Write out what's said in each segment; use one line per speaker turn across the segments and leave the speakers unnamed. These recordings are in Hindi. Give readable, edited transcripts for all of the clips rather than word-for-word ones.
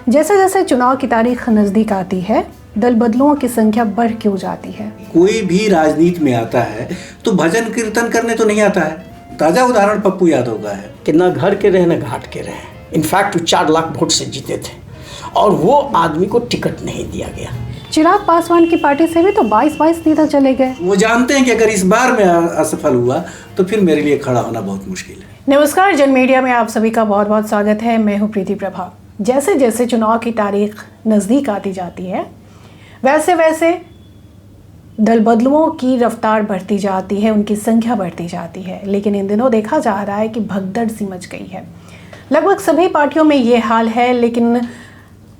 जैसे जैसे चुनाव की तारीख नज़दीक आती है, दल बदलुओं की संख्या बढ़ क्यों जाती है?
कोई भी राजनीति में आता है तो भजन कीर्तन करने तो नहीं आता है। ताज़ा उदाहरण पप्पू यादव का है
कि न घर के रहे न घाट के रहे। इनफैक्ट 4 लाख वोट से जीते थे और वो आदमी को टिकट नहीं दिया गया।
चिराग पासवान की पार्टी से भी तो 22 नेता चले गए।
वो जानते हैं कि अगर इस बार में असफल हुआ तो फिर मेरे लिए खड़ा होना बहुत मुश्किल है।
नमस्कार, जन मीडिया में आप सभी का बहुत बहुत स्वागत है। मैं हूँ प्रीति प्रभा। जैसे जैसे चुनाव की तारीख नज़दीक आती जाती है, वैसे वैसे दल बदलुओं की रफ्तार बढ़ती जाती है, उनकी संख्या बढ़ती जाती है। लेकिन इन दिनों देखा जा रहा है कि भगदड़ सी मच गई है। लगभग सभी पार्टियों में ये हाल है, लेकिन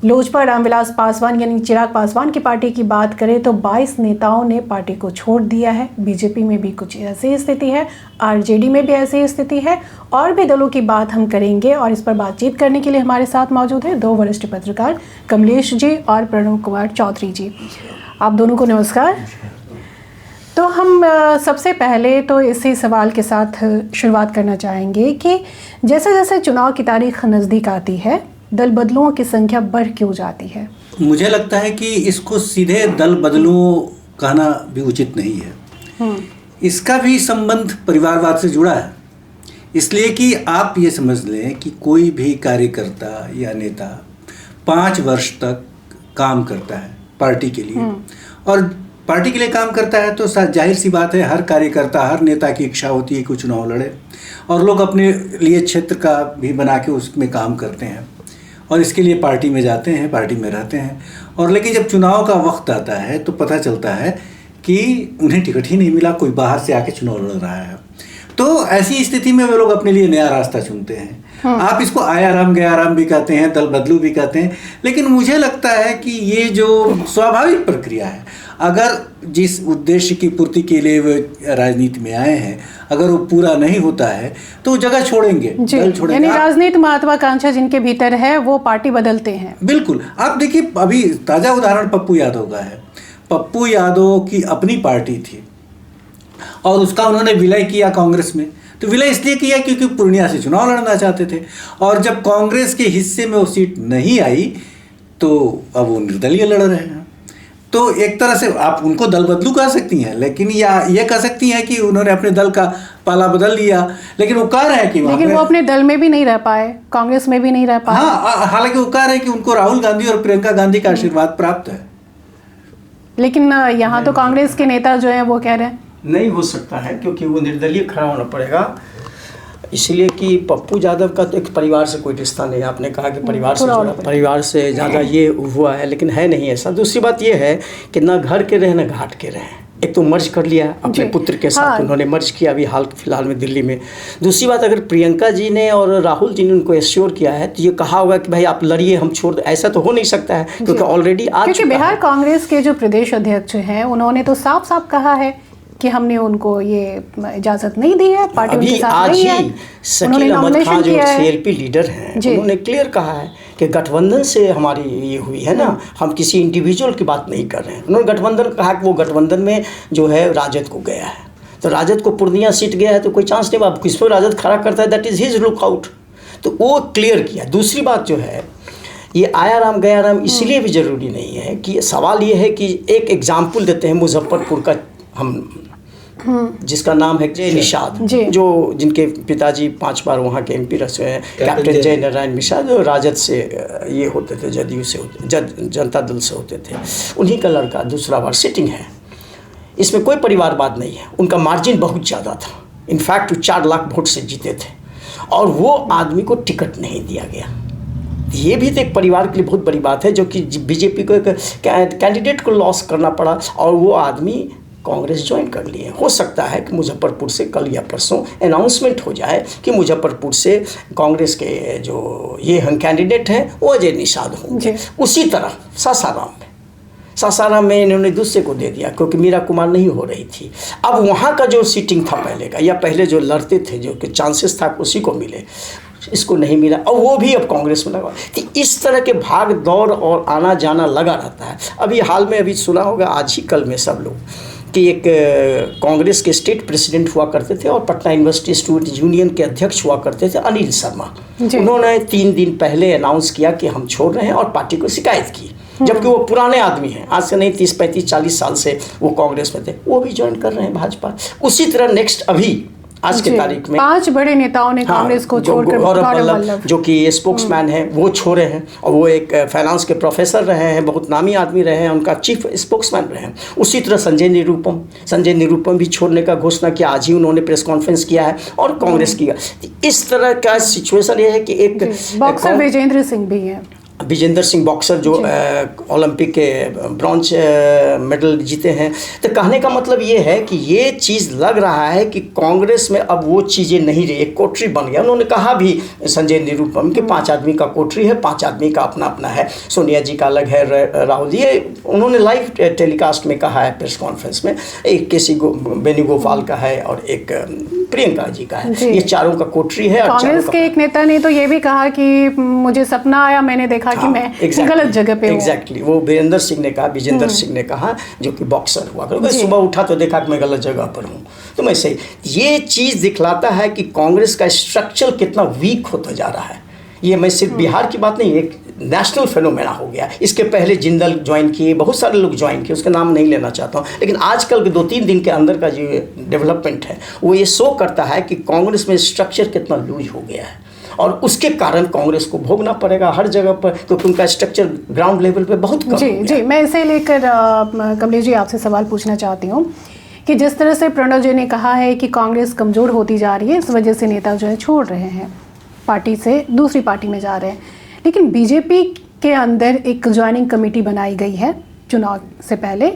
लोजपा रामविलास पासवान यानी चिराग पासवान की पार्टी की बात करें तो 22 नेताओं ने पार्टी को छोड़ दिया है। बीजेपी में भी कुछ ऐसी ही स्थिति है, आरजेडी में भी ऐसी ही स्थिति है। और भी दलों की बात हम करेंगे और इस पर बातचीत करने के लिए हमारे साथ मौजूद है 2 वरिष्ठ पत्रकार, कमलेश जी और प्रणव कुमार चौधरी जी। आप दोनों को नमस्कार। तो हम सबसे पहले तो इसी सवाल के साथ शुरुआत करना चाहेंगे कि जैसे जैसे चुनाव की तारीख नज़दीक आती है, दल बदलुओं की संख्या बढ़ क्यों जाती है?
मुझे लगता है कि इसको सीधे दल बदलुओं कहना भी उचित नहीं है। इसका भी संबंध परिवारवाद से जुड़ा है। इसलिए कि आप ये समझ लें कि कोई भी कार्यकर्ता या नेता 5 वर्ष तक काम करता है पार्टी के लिए, और पार्टी के लिए काम करता है तो जाहिर सी बात है, हर कार्यकर्ता, हर नेता की इच्छा होती है कि चुनाव लड़े, और लोग अपने लिए क्षेत्र का भी बना के उसमें काम करते हैं और इसके लिए पार्टी में जाते हैं, पार्टी में रहते हैं। और लेकिन जब चुनाव का वक्त आता है तो पता चलता है कि उन्हें टिकट ही नहीं मिला, कोई बाहर से आके चुनाव लड़ रहा है। तो ऐसी स्थिति में वे लोग अपने लिए नया रास्ता चुनते हैं। आप इसको आयाराम गयाराम भी कहते हैं, दल बदलू भी कहते हैं, लेकिन मुझे लगता है कि ये जो स्वाभाविक प्रक्रिया है, अगर जिस उद्देश्य की पूर्ति के लिए वे राजनीति में आए हैं, अगर वो पूरा नहीं होता है तो वो जगह छोड़ेंगे, दल छोड़ेंगे।
यानी राजनीति महत्वाकांक्षा जिनके भीतर है वो पार्टी बदलते हैं।
बिल्कुल। आप देखिए, अभी ताज़ा उदाहरण पप्पू यादव का है। पप्पू यादव की अपनी पार्टी थी और उसका उन्होंने विलय किया कांग्रेस में। तो विलय इसलिए किया क्योंकि पूर्णिया से चुनाव लड़ना चाहते थे, और जब कांग्रेस के हिस्से में वो सीट नहीं आई तो अब वो निर्दलीय लड़ रहे हैं। तो एक तरह से आप उनको दल बदलू कह सकती हैं, लेकिन या ये कह सकती हैं कि उन्होंने अपने दल का पाला बदल लिया। लेकिन वो कह रहे हैं कि
लेकिन वो अपने दल में भी नहीं रह पाए, कांग्रेस में भी नहीं रह पाए।
हाँ, हालांकि वो कह रहे हैं कि उनको राहुल गांधी और प्रियंका गांधी का आशीर्वाद प्राप्त है।
लेकिन यहाँ तो कांग्रेस के नेता जो हैं वो कह रहे हैं
नहीं हो सकता है, क्योंकि वो निर्दलीय खड़ा होना पड़ेगा। इसलिए कि पप्पू यादव का तो एक परिवार से कोई रिश्ता नहीं है। आपने कहा कि परिवार से ज़्यादा ये हुआ है, लेकिन है नहीं ऐसा। दूसरी बात ये है कि न घर के रहे न घाट के रहे। एक तो मर्ज कर लिया अपने पुत्र के साथ, उन्होंने मर्ज किया अभी हाल फिलहाल में दिल्ली में। दूसरी बात, अगर प्रियंका जी ने और राहुल जी ने उनको एश्योर किया है तो ये कहा होगा कि भाई आप लड़िए, हम छोड़ दे। ऐसा तो हो नहीं सकता है, क्योंकि ऑलरेडी
क्योंकि बिहार कांग्रेस के जो प्रदेश अध्यक्ष हैं उन्होंने तो साफ साफ कहा है कि हमने उनको ये इजाजत नहीं दी है, पार्टी उनके साथ नहीं है।
शकील अहमद खान जो सीएलपी लीडर हैं, उन्होंने क्लियर कहा है कि गठबंधन से हमारी ये हुई है ना, हम किसी इंडिविजुअल की बात नहीं कर रहे हैं। उन्होंने गठबंधन कहा कि वो गठबंधन में जो है राजद को गया है, तो राजद को पूर्णिया सीट गया है तो कोई चांस नहीं। अब किस पर राजद खड़ा करता है, दैट इज़ हिज लुकआउट। तो वो क्लियर किया। दूसरी बात जो है, ये आयाराम गयाराम इसलिए भी ज़रूरी नहीं है कि सवाल ये है कि एक एग्जाम्पल देते हैं मुजफ्फरपुर का, हम जिसका नाम है जय निषाद, जो जिनके पिताजी 5 बार वहाँ के एमपी रहे हैं, कैप्टन जय नारायण निषाद, जो राजद से ये होते थे, जदयू से होते, जनता दल से होते थे। उन्हीं का लड़का दूसरा बार सिटिंग है। इसमें कोई परिवारवाद नहीं है। उनका मार्जिन बहुत ज़्यादा था। इनफैक्ट 4 लाख वोट से जीते थे और वो आदमी को टिकट नहीं दिया गया। ये भी तो एक परिवार के लिए बहुत बड़ी बात है, जो कि बीजेपी को एक कैंडिडेट को लॉस करना पड़ा और वो आदमी कांग्रेस ज्वाइन कर लिए। हो सकता है कि मुजफ्फरपुर से कल या परसों अनाउंसमेंट हो जाए कि मुजफ्फरपुर से कांग्रेस के जो ये हम कैंडिडेट हैं वो अजय निषाद होंगे। उसी तरह सासाराम में इन्होंने दूसरे को दे दिया क्योंकि मीरा कुमार नहीं हो रही थी। अब वहाँ का जो सीटिंग था पहले का, या पहले जो लड़ते थे, जो कि चांसेस था उसी को मिले, इसको नहीं मिला और वो भी अब कांग्रेस में लगा। तो इस तरह के भाग दौड़ और आना जाना लगा रहता है। अभी हाल में अभी सुना होगा आज ही कल में सब लोग कि एक कांग्रेस के स्टेट प्रेसिडेंट हुआ करते थे और पटना यूनिवर्सिटी स्टूडेंट यूनियन के अध्यक्ष हुआ करते थे अनिल शर्मा। उन्होंने 3 दिन पहले अनाउंस किया कि हम छोड़ रहे हैं और पार्टी को शिकायत की, जबकि वो पुराने आदमी हैं, आज से नहीं 30, 35, 40 साल से वो कांग्रेस में थे, वो भी ज्वाइन कर रहे हैं भाजपा। उसी तरह नेक्स्ट अभी आज के तारीख में
5 बड़े नेताओं ने कांग्रेस को छोड़कर,
गौरव वल्लभ जो कि स्पोक्समैन हैं वो छोड़े हैं, और वो एक फाइनेंस के प्रोफेसर रहे हैं, बहुत नामी आदमी रहे हैं, उनका चीफ स्पोक्समैन रहे हैं। उसी तरह संजय निरुपम भी छोड़ने का घोषणा किया, आज ही उन्होंने प्रेस कॉन्फ्रेंस किया है और कांग्रेस किया। इस तरह का सिचुएशन ये है कि एक
बॉक्सर विजेंद्र सिंह भी है,
विजेंद्र सिंह बॉक्सर जो ओलंपिक के ब्रॉन्ज मेडल जीते हैं। तो कहने का मतलब ये है कि ये चीज़ लग रहा है कि कांग्रेस में अब वो चीज़ें नहीं रही, एक कोठरी बन गया। उन्होंने कहा भी संजय निरुपम कि 5 आदमी का कोठरी है, 5 आदमी का अपना अपना है, सोनिया जी का अलग है, राहुल जी, ये उन्होंने लाइव टेलीकास्ट में कहा है प्रेस कॉन्फ्रेंस में। एक केसी वेणुगोपाल का है और एक प्रियंका जी का है, ये चारों का कोठरी है।
कांग्रेस के एक नेता ने तो ये भी कहा कि मुझे सपना आया, मैंने देखा कि मैं गलत जगह पे हूं।
एग्जैक्टली, वो विजेंद्र सिंह ने कहा जो कि बॉक्सर हुआ, सुबह उठा तो देखा कि मैं गलत जगह पर हूँ। तो मैं सही, ये चीज़ दिखलाता है कि कांग्रेस का स्ट्रक्चर कितना वीक होता जा रहा है। ये मैं सिर्फ बिहार की बात नहीं, एक नेशनल फेनोमेना हो गया। इसके पहले जिंदल ज्वाइन किए, बहुत सारे लोग ज्वाइन किए, उसका नाम नहीं लेना चाहता हूँ, लेकिन आजकल के 2-3 दिन के अंदर का जो डेवलपमेंट है वो ये शो करता है कि कांग्रेस में स्ट्रक्चर कितना लूज हो गया है, और उसके कारण कांग्रेस को भोगना पड़ेगा हर जगह पर, क्योंकि उनका स्ट्रक्चर ग्राउंड लेवल पे बहुत कम है।
जी, मैं इसे लेकर कमलेश जी आपसे सवाल पूछना चाहती हूँ कि जिस तरह से प्रणव जी ने कहा है कि कांग्रेस कमज़ोर होती जा रही है, इस वजह से नेता जो है छोड़ रहे हैं, पार्टी से दूसरी पार्टी में जा रहे हैं, लेकिन बीजेपी के अंदर एक ज्वाइनिंग कमेटी बनाई गई है। चुनाव से पहले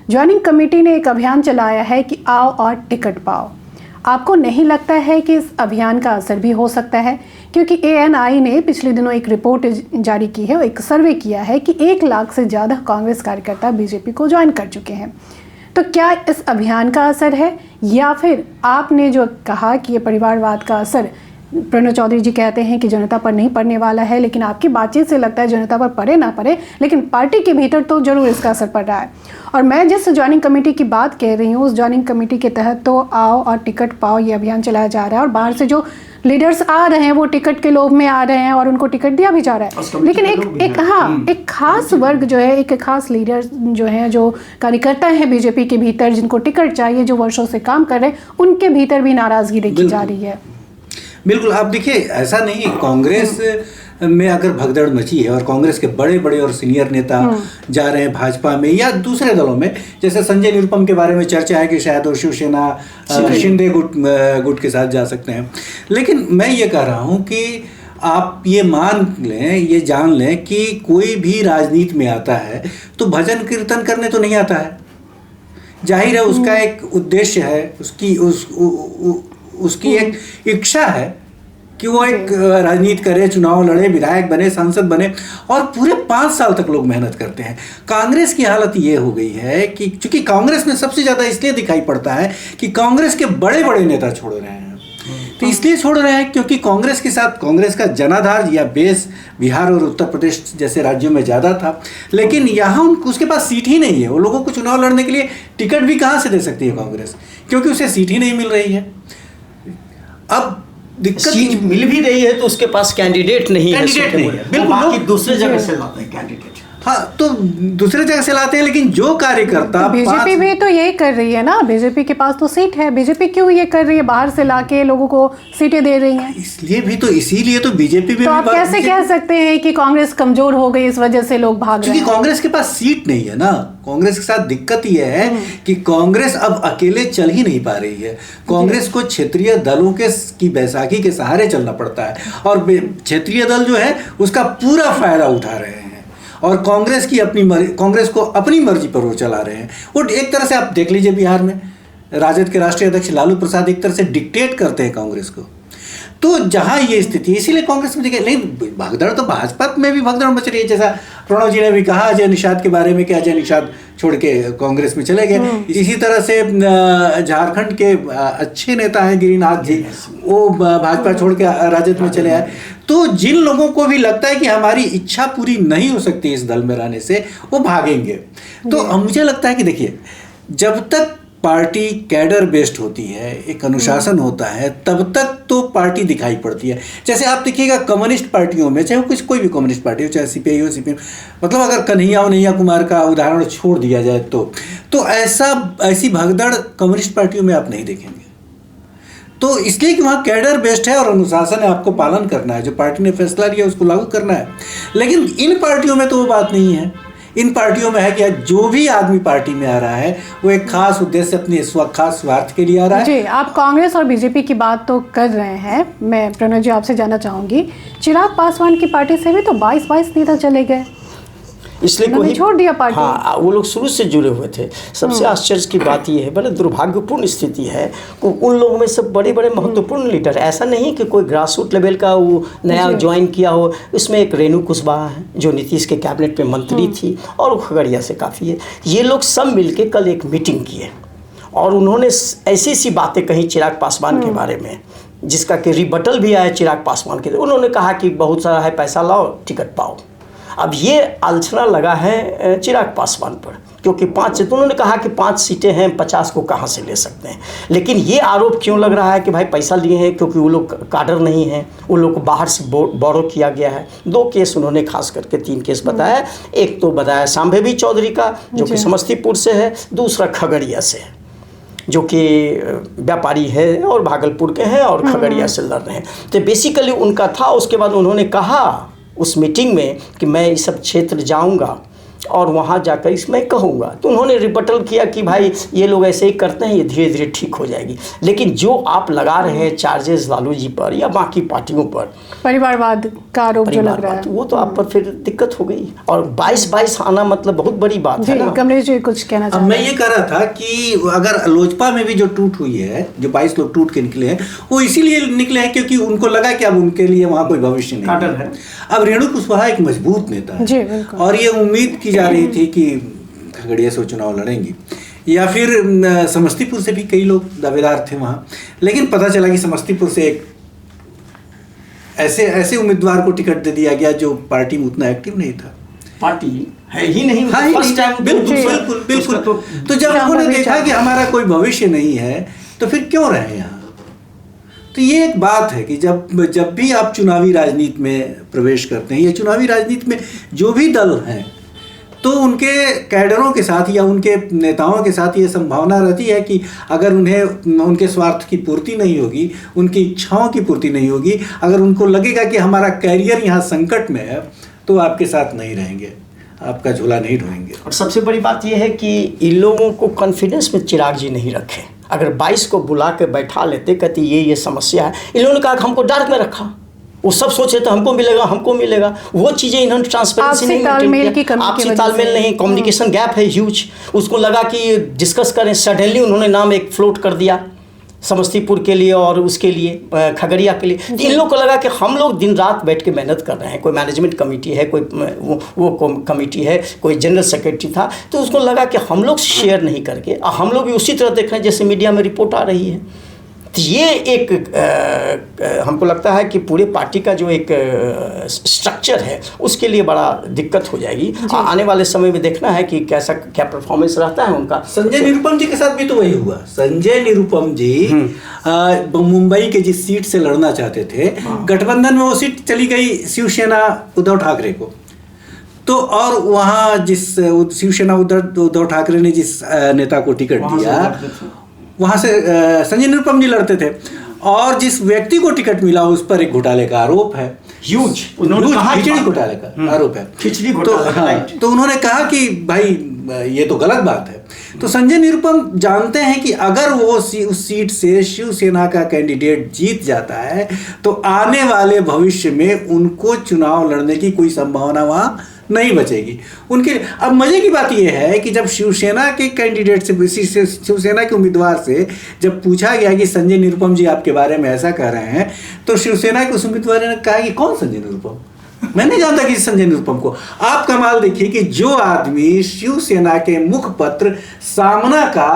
ज्वाइनिंग कमेटी ने एक अभियान चलाया है कि आओ और टिकट पाओ। आपको नहीं लगता है कि इस अभियान का असर भी हो सकता है? क्योंकि ANI ने पिछले दिनों एक रिपोर्ट जारी की है, एक सर्वे किया है कि 1 लाख से ज़्यादा कांग्रेस कार्यकर्ता बीजेपी को ज्वाइन कर चुके हैं। तो क्या इस अभियान का असर है, या फिर आपने जो कहा कि ये परिवारवाद का असर, प्रणव चौधरी जी कहते हैं कि जनता पर नहीं पड़ने वाला है, लेकिन आपकी बातचीत से लगता है जनता पर पड़े ना पड़े, लेकिन पार्टी के भीतर तो जरूर इसका असर पड़ रहा है। और मैं जिस ज्वाइनिंग कमेटी की बात कह रही हूँ, उस ज्वाइनिंग कमेटी के तहत तो आओ और टिकट पाओ ये अभियान चलाया जा रहा है, और बाहर से जो लीडर्स आ रहे हैं वो टिकट के लोभ में आ रहे हैं और उनको टिकट दिया भी जा रहा है। लेकिन एक खास वर्ग जो है, एक खास लीडर जो है, जो कार्यकर्ता है बीजेपी के भीतर, जिनको टिकट चाहिए, जो वर्षों से काम कर रहे हैं, उनके भीतर भी नाराजगी देखी जा रही है।
बिल्कुल, आप देखिए, ऐसा नहीं, कांग्रेस में अगर भगदड़ मची है और कांग्रेस के बड़े बड़े और सीनियर नेता जा रहे हैं भाजपा में या दूसरे दलों में, जैसे संजय निरुपम के बारे में चर्चा है कि शायद वो शिवसेना शिंदे गुट के साथ जा सकते हैं, लेकिन मैं ये कह रहा हूँ कि आप ये मान लें, ये जान लें कि कोई भी राजनीति में आता है तो भजन कीर्तन करने तो नहीं आता है। जाहिर है उसका एक उद्देश्य है, उसकी एक इच्छा है कि वो एक राजनीति करे, चुनाव लड़े, विधायक बने, सांसद बने, और पूरे 5 साल तक लोग मेहनत करते हैं। कांग्रेस की हालत ये हो गई है कि चूंकि कांग्रेस में सबसे ज़्यादा इसलिए दिखाई पड़ता है कि कांग्रेस के बड़े बड़े नेता छोड़ रहे हैं, तो इसलिए छोड़ रहे हैं क्योंकि कांग्रेस के साथ कांग्रेस का जनाधार या बेस बिहार और उत्तर प्रदेश जैसे राज्यों में ज़्यादा था, लेकिन यहाँ उसके पास सीट ही नहीं है। वो लोगों को चुनाव लड़ने के लिए टिकट भी कहाँ से दे सकती है कांग्रेस, क्योंकि उसे सीट ही नहीं मिल रही है। अब
सीट मिल भी रही है तो उसके पास कैंडिडेट नहीं है,
बिल्कुल,
बाकी दूसरे जगह से लाते हैं कैंडिडेट।
हाँ, तो दूसरे जगह से लाते हैं, लेकिन जो कार्यकर्ता,
बीजेपी भी तो यही कर रही है ना, बीजेपी के पास तो सीट है, बीजेपी क्यों ये कर रही है, बाहर से लाके लोगों को सीटें दे रही हैं?
इसीलिए तो बीजेपी में,
तो आप कैसे कह सकते हैं कि कांग्रेस कमजोर हो गई, इस वजह से लोग भाग रहे हैं?
कांग्रेस के पास सीट नहीं है ना। कांग्रेस के साथ दिक्कत यह है कि कांग्रेस अब अकेले चल ही नहीं पा रही है। कांग्रेस को क्षेत्रीय दलों की बैसाखी के सहारे चलना पड़ता है, और क्षेत्रीय दल जो है उसका पूरा फायदा उठा रहे हैं, और कांग्रेस को अपनी मर्जी पर वो चला रहे हैं। वो एक तरह से आप देख लीजिए, बिहार में राजद के राष्ट्रीय अध्यक्ष लालू प्रसाद एक तरह से डिक्टेट करते हैं कांग्रेस को। तो जहां ये स्थिति, इसीलिए कांग्रेस में देखिए, लेकिन भगदड़ तो भाजपा में भी भगदड़ मच रही है। जैसा प्रणव जी ने भी कहा अजय निषाद के बारे में कि अजय निषाद छोड़ के कांग्रेस में चले गए। इसी तरह से झारखंड के अच्छे नेता हैं गिरिनाथ जी, वो भाजपा छोड़ के राजद में चले आए। तो जिन लोगों को भी लगता है कि हमारी इच्छा पूरी नहीं हो सकती इस दल में रहने से, वो भागेंगे। तो मुझे लगता है कि देखिए, जब तक पार्टी कैडर बेस्ड होती है, एक अनुशासन होता है, तब तक तो पार्टी दिखाई पड़ती है। जैसे आप देखिएगा कम्युनिस्ट पार्टियों में, चाहे वो कोई भी कम्युनिस्ट पार्टी हो, चाहे सीपीआई हो, सीपीएम, मतलब अगर कन्हैया उन्हैया कुमार का उदाहरण छोड़ दिया जाए तो ऐसी भगदड़ कम्युनिस्ट पार्टियों में आप नहीं देखेंगे। तो इसलिए कि वहाँ कैडर बेस्ड है और अनुशासन है, आपको पालन करना है, जो पार्टी ने फैसला लिया उसको लागू करना है। लेकिन इन पार्टियों में तो वो बात नहीं है। इन पार्टियों में है कि जो भी आदमी पार्टी में आ रहा है वो एक खास उद्देश्य, अपने खास स्वार्थ के लिए आ रहा है।
जी, आप कांग्रेस और बीजेपी की बात तो कर रहे हैं, मैं प्रणव जी आपसे जानना चाहूँगी, चिराग पासवान की पार्टी से भी तो 22 नेता चले गए,
इसलिए कोई
छोड़ दिया पार्टी।
हाँ, वो लोग शुरू से जुड़े हुए थे। सबसे आश्चर्य की बात ये है, बड़े दुर्भाग्यपूर्ण स्थिति है, उन लोगों में सब बड़े बड़े महत्वपूर्ण लीडर, ऐसा नहीं कि कोई ग्रास रूट लेवल का वो नया ज्वाइन किया हो। इसमें एक रेणु कुशवाहा है जो नीतीश के कैबिनेट में मंत्री थी और वो खगड़िया से काफ़ी है। ये लोग सब मिलके कल एक मीटिंग किए और उन्होंने ऐसी ऐसी बातें कही चिराग पासवान के बारे में, जिसका कि रिबटल भी आया चिराग पासवान के। उन्होंने कहा कि बहुत सारा है, पैसा लाओ टिकट पाओ। अब ये आलोचना लगा है चिराग पासवान पर, क्योंकि 5 तो उन्होंने कहा कि 5 सीटें हैं, 50 को कहाँ से ले सकते हैं। लेकिन ये आरोप क्यों लग रहा है कि भाई पैसा लिए हैं, क्योंकि वो लोग काडर नहीं हैं, उन लोग को बाहर से बोरो किया गया है। 2 केस उन्होंने खास करके 3 केस बताया। एक तो बताया सांभेवी चौधरी का जो कि समस्तीपुर से है, दूसरा खगड़िया से है जो कि व्यापारी है और भागलपुर के हैं और खगड़िया से लड़ रहे हैं। तो बेसिकली उनका था। उसके बाद उन्होंने कहा उस मीटिंग में कि मैं इस सब क्षेत्र जाऊंगा और वहाँ जाकर इसमें कहूँगा। तो उन्होंने रिबटल किया कि भाई ये लोग ऐसे ही करते हैं, ये धीरे धीरे ठीक हो जाएगी। लेकिन जो आप लगा रहे हैं चार्जेस लालू जी पर या बाकी पार्टियों पर,
परिवारवाद का आरोप जो लग रहा है,
वो तो आप पर फिर दिक्कत हो गई। और 22 आना मतलब बहुत बड़ी बात है ना।
कमलेश जी कुछ कहना
चाहते हैं? मैं ये कह रहा था कि अगर लोजपा में भी जो टूट हुई है, जो 22 लोग टूट के निकले हैं, वो इसीलिए निकले हैं क्योंकि उनको लगा कि अब उनके लिए वहाँ कोई भविष्य नहीं है। अब रेणु कुशवाहा एक मजबूत नेता है और ये उम्मीद की जा रही थी कि खगड़िया से चुनाव लड़ेंगी, या फिर समस्तीपुर से भी कई लोग दावेदार थे वहाँ। लेकिन पता चला कि समस्तीपुर से एक ऐसे उम्मीदवार को टिकट दे दिया गया जो पार्टी में उतना एक्टिव नहीं था।
पार्टी है ही नहीं,
हाँ, फर्स्ट टाइम। बिल्कुल। तो जब उन्होंने देखा कि हमारा कोई भविष्य नहीं है तो फिर क्यों रहे यहाँ। तो ये एक बात है कि जब भी आप चुनावी राजनीति में प्रवेश करते हैं या चुनावी राजनीति में जो भी दल हैं, तो उनके कैडरों के साथ या उनके नेताओं के साथ ये संभावना रहती है कि अगर उन्हें उनके स्वार्थ की पूर्ति नहीं होगी, उनकी इच्छाओं की पूर्ति नहीं होगी, अगर उनको लगेगा कि हमारा कैरियर यहाँ संकट में है, तो आपके साथ नहीं रहेंगे, आपका झोला नहीं ढोएंगे।
और सबसे बड़ी बात यह है कि इन लोगों को कॉन्फिडेंस में चिराग जी नहीं रखे। अगर 22 को बुला के बैठा लेते, कहते ये समस्या है, इन लोगों ने कहा कि हमको डार्क में रखा। वो सब सोचे तो हमको मिलेगा, वो चीज़ें इन्होंने ट्रांसपेरेंसी नहीं, आपसी तालमेल नहीं, कम्युनिकेशन गैप है ह्यूज। उसको लगा कि डिस्कस करें, सडनली उन्होंने नाम एक फ्लोट कर दिया समस्तीपुर के लिए और उसके लिए खगड़िया के लिए। इन लोग को लगा कि हम लोग दिन रात बैठ के मेहनत कर रहे हैं, कोई मैनेजमेंट कमेटी है, कोई वो कमेटी है, कोई जनरल सेक्रेटरी था, तो उसको लगा कि हम लोग शेयर नहीं करके हम लोग भी उसी तरह देख रहे हैं जैसे मीडिया में रिपोर्ट आ रही है। तो ये एक हमको लगता है कि पूरे पार्टी का जो एक स्ट्रक्चर है उसके लिए बड़ा दिक्कत हो जाएगी। आने वाले समय में देखना है कि क्या परफॉर्मेंस रहता है उनका।
संजय निरुपम जी के साथ भी तो वही हुआ। संजय निरुपम जी मुंबई के जिस सीट से लड़ना चाहते थे, गठबंधन में वो सीट चली गई शिवसेना उद्धव ठाकरे को। तो और वहाँ जिस शिवसेना उद्धव ठाकरे ने जिस नेता को टिकट दिया, वहाँ से संजय निरुपम जी लड़ते थे और जिस व्यक्ति को टिकट मिला उस पर एक घोटाले का आरोप है,
ह्यूज
खिचड़ी घोटाले का आरोप है,
खिचड़ी घोटाला।
तो उन्होंने कहा कि भाई ये तो गलत बात है। तो संजय निरुपम जानते हैं कि अगर वो उस सीट से शिवसेना का कैंडिडेट जीत जाता है तो आने वाले भविष्य में उनको चुनाव लड़ने की कोई संभावना वहाँ नहीं बचेगी उनके। अब मजे की बात यह है कि जब शिवसेना के कैंडिडेट से, शिवसेना के उम्मीदवार से जब पूछा गया कि संजय निरुपम जी आपके बारे में ऐसा कह रहे हैं, तो शिवसेना के उस उम्मीदवार ने कहा कि कौन संजय निरुपम, मैं नहीं जानता कि संजय निरुपम को। आप कमाल देखिए कि जो आदमी शिवसेना के मुखपत्र सामना का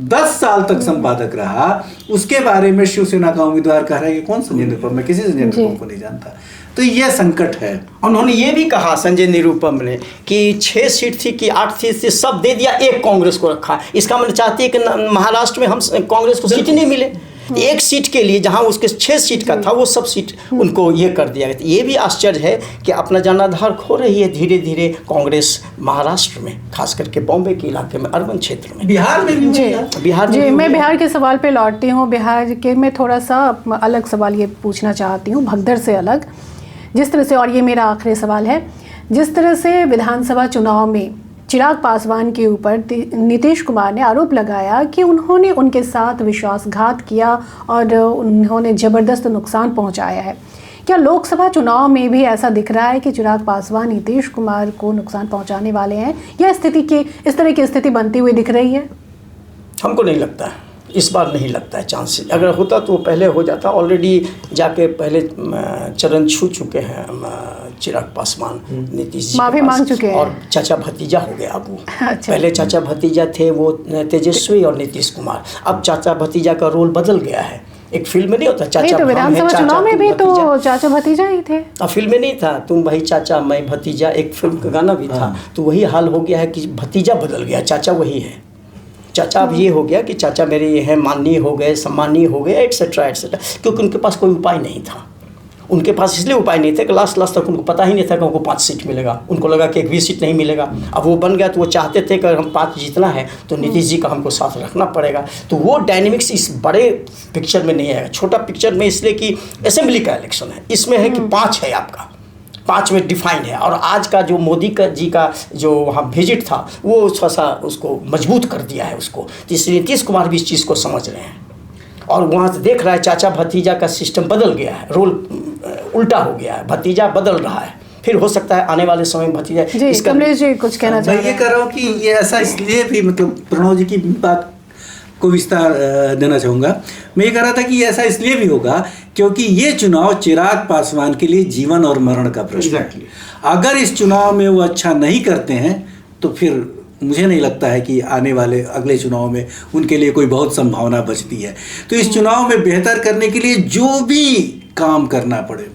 10 साल तक संपादक रहा, उसके बारे में शिवसेना का उम्मीदवार कह रहा है कि कौन संजय निरुपम, मैं किसी संजय निरुपम को नहीं जानता। तो यह संकट है।
उन्होंने ये भी कहा संजय निरुपम ने कि 6 सीट थी कि 8 सीट थी, सब दे दिया, एक कांग्रेस को रखा। इसका मतलब चाहती है कि महाराष्ट्र में हम कांग्रेस को सीट ही नहीं मिले। एक सीट के लिए जहां उसके 6 सीट का था वो सब सीट उनको ये कर दिया गया। ये भी आश्चर्य है कि अपना जनाधार खो रही है धीरे धीरे कांग्रेस महाराष्ट्र में, खास करके बॉम्बे के इलाके में, अर्बन क्षेत्र में।
बिहार में भी
बिहार में
मैं बिहार के सवाल पे लौटती हूँ। बिहार के मैं थोड़ा सा अलग सवाल ये पूछना चाहती हूँ, भगदड़ से अलग। जिस तरह से, और ये मेरा आखिरी सवाल है, जिस तरह से विधानसभा चुनाव में चिराग पासवान के ऊपर नीतीश कुमार ने आरोप लगाया कि उन्होंने उनके साथ विश्वासघात किया और उन्होंने ज़बरदस्त नुकसान पहुंचाया है, क्या लोकसभा चुनाव में भी ऐसा दिख रहा है कि चिराग पासवान नीतीश कुमार को नुकसान पहुंचाने वाले हैं, या इस तरह की स्थिति बनती हुई दिख रही है?
हमको नहीं लगता है, इस बार नहीं लगता है चांस। अगर होता तो वो पहले हो जाता। ऑलरेडी जाके पहले चरण छू चुके हैं चिराग पासवान नीतीश जी
माफी मांग चुके हैं,
और चाचा भतीजा हो गए अब वो।
अच्छा।
पहले चाचा भतीजा थे वो तेजस्वी और नीतीश कुमार, अब चाचा भतीजा का रोल बदल गया है। एक फिल्म में नहीं होता चाचा,
तो विधानसभा चुनाव में भी तो चाचा भतीजा ही थे।
फिल्म में नहीं था तुम भाई चाचा मैं भतीजा, एक फिल्म का गाना भी था। तो वही हाल हो गया है कि भतीजा बदल गया, चाचा वही है। चाचा अब ये हो गया कि चाचा मेरे ये हैं, माननीय हो गए, सम्मानीय हो गए, एट्सेट्रा एट्सेट्रा, क्योंकि उनके पास कोई उपाय नहीं था। उनके पास इसलिए उपाय नहीं थे कि लास्ट तक उनको पता ही नहीं था कि उनको 5 सीट मिलेगा। उनको लगा कि एक भी सीट नहीं मिलेगा। अब वो बन गया तो वो चाहते थे कि अगर हम 5 जीतना है तो नीतीश जी का हमको साथ रखना पड़ेगा। तो वो डायनेमिक्स इस बड़े पिक्चर में नहीं आएगा, छोटा पिक्चर में, इसलिए कि असेंबली का इलेक्शन है। इसमें है कि 5 है आपका, 5 में डिफाइंड है। और आज का जो मोदी जी का जो वहाँ विजिट था वो थोड़ा सा उसको मजबूत कर दिया है उसको। तो इसलिए नीतीश कुमार भी इस चीज़ को समझ रहे हैं और वहाँ से देख रहा है चाचा भतीजा का सिस्टम बदल गया है, रोल उल्टा हो गया है, भतीजा बदल रहा है। फिर हो सकता है आने वाले समय में भतीजा
कमलेश जी कुछ कहना चाहिए।
मैं ये कह रहा हूँ कि ये ऐसा इसलिए भी, मतलब प्रणव जी की बात को विस्तार देना चाहूँगा। मैं ये कह रहा था कि ऐसा इसलिए भी होगा क्योंकि ये चुनाव चिराग पासवान के लिए जीवन और मरण का प्रश्न है। अगर इस चुनाव में वो अच्छा नहीं करते हैं तो फिर मुझे नहीं लगता है कि आने वाले अगले चुनाव में उनके लिए कोई बहुत संभावना बचती है। तो इस चुनाव में बेहतर करने के लिए जो भी काम करना पड़े,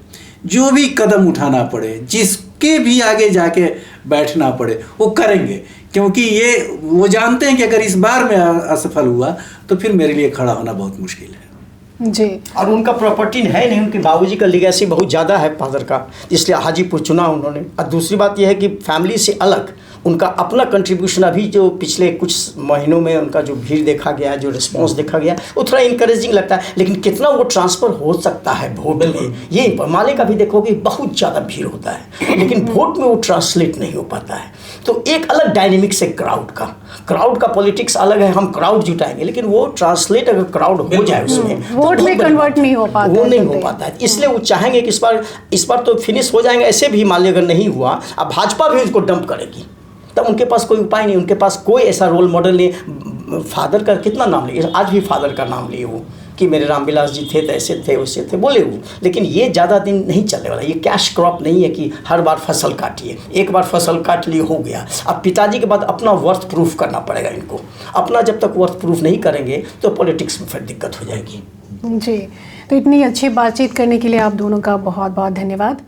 जो भी कदम उठाना पड़े, जिसके भी आगे जाके बैठना पड़े, वो करेंगे, क्योंकि ये वो जानते हैं कि अगर इस बार में असफल हुआ तो फिर मेरे लिए खड़ा होना बहुत मुश्किल है।
जी,
और उनका प्रॉपर्टी है नहीं, उनके बाबूजी का लिगेसी बहुत ज़्यादा है फादर का, इसलिए हाजीपुर चुना उन्होंने। और दूसरी बात यह है कि फैमिली से अलग उनका अपना कंट्रीब्यूशन, अभी जो पिछले कुछ महीनों में उनका जो भीड़ देखा गया है, जो रिस्पांस देखा गया, वो थोड़ा इनकरेजिंग लगता है। लेकिन कितना वो ट्रांसफ़र हो सकता है वोट में, ये माले का भी देखोगे बहुत ज़्यादा भीड़ होता है, लेकिन वोट में वो ट्रांसलेट नहीं हो पाता है। तो एक अलग डायनेमिक्स है क्राउड का पॉलिटिक्स अलग है। हम क्राउड जुटाएंगे, लेकिन वो ट्रांसलेट अगर क्राउड हो जाए उसमें
वोट में कन्वर्ट नहीं हो पाता,
वो नहीं हो पाता है। इसलिए वो चाहेंगे कि इस बार तो फिनिश हो जाएंगे। ऐसे भी मान लिया अगर नहीं हुआ, अब भाजपा भी उसको डंप करेगी, तब उनके पास कोई उपाय नहीं, उनके पास कोई ऐसा रोल मॉडल नहीं। फादर का कितना नाम लिए, आज भी फादर का नाम लिए वो कि मेरे रामविलास जी थे तो ऐसे थे वैसे थे बोले वो, लेकिन ये ज़्यादा दिन नहीं चलने वाला। ये कैश क्रॉप नहीं है कि हर बार फसल काटिए, एक बार फसल काट लिए हो गया। अब पिताजी के बाद अपना वर्थ प्रूफ करना पड़ेगा इनको। अपना जब तक वर्थ प्रूफ नहीं करेंगे तो पॉलिटिक्स में फिर दिक्कत हो जाएगी।
जी, तो इतनी अच्छी बातचीत करने के लिए आप दोनों का बहुत बहुत धन्यवाद।